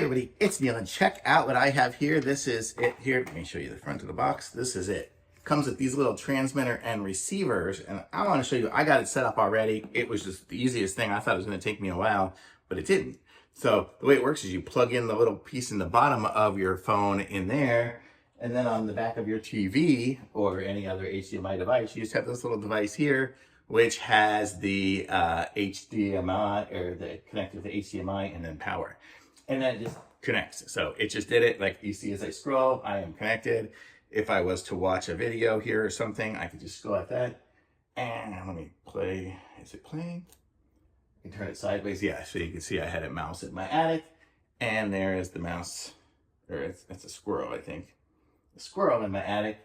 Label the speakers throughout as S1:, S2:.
S1: Everybody, it's Neil, and check out what I have here. This is it here. Let me show you the front of the box. This is it. Comes with these little transmitter and receivers, and I want to show you. I got it set up already. It was just the easiest thing. I thought it was going to take me a while, but it didn't. So the way it works is you plug in the little piece in the bottom of your phone in there, and then on the back of your TV or any other HDMI device, you just have this little device here, which has the HDMI, or the connector to HDMI, and then power. And then it just connects. So it just did it. Like you see as I scroll, I am connected. If I was to watch a video here or something, I could just go like that. And let me play. Is it playing? I can turn it sideways. Yeah, so you can see I had a mouse in my attic. And there is the mouse, or it's a squirrel, I think. A squirrel in my attic.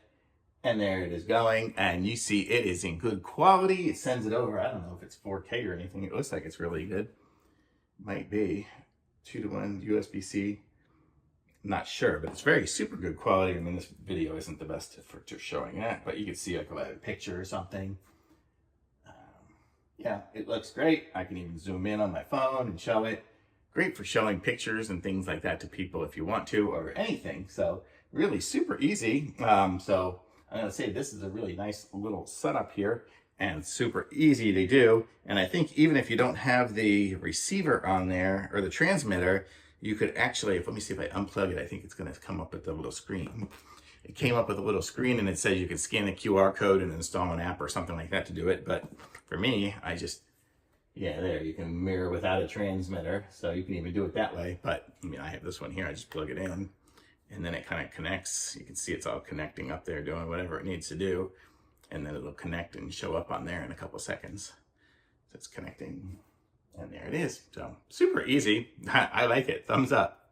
S1: And there it is going. And you see it is in good quality. It sends it over. I don't know if it's 4K or anything. It looks like it's really good. Might be. 2-to-1 USB-C. Not sure, but it's very super good quality. I mean, this video isn't the best for showing that, but you can see like a picture or something. Yeah, it looks great. I can even zoom in on my phone and show it. Great for showing pictures and things like that to people if you want to, or anything. So really super easy. So I'm gonna say this is a really nice little setup here, and super easy to do. And I think even if you don't have the receiver on there or the transmitter, you could actually, let me see if I unplug it, I think it's gonna come up with the little screen. It came up with a little screen and it says you can scan the QR code and install an app or something like that to do it. But for me, I just, yeah, there, you can mirror without a transmitter. So you can even do it that way. But I mean, I have this one here, I just plug it in and then it kind of connects. You can see it's all connecting up there, doing whatever it needs to do. And then it'll connect and show up on there in a couple seconds. So it's connecting, and there it is. So super easy. I like it. Thumbs up.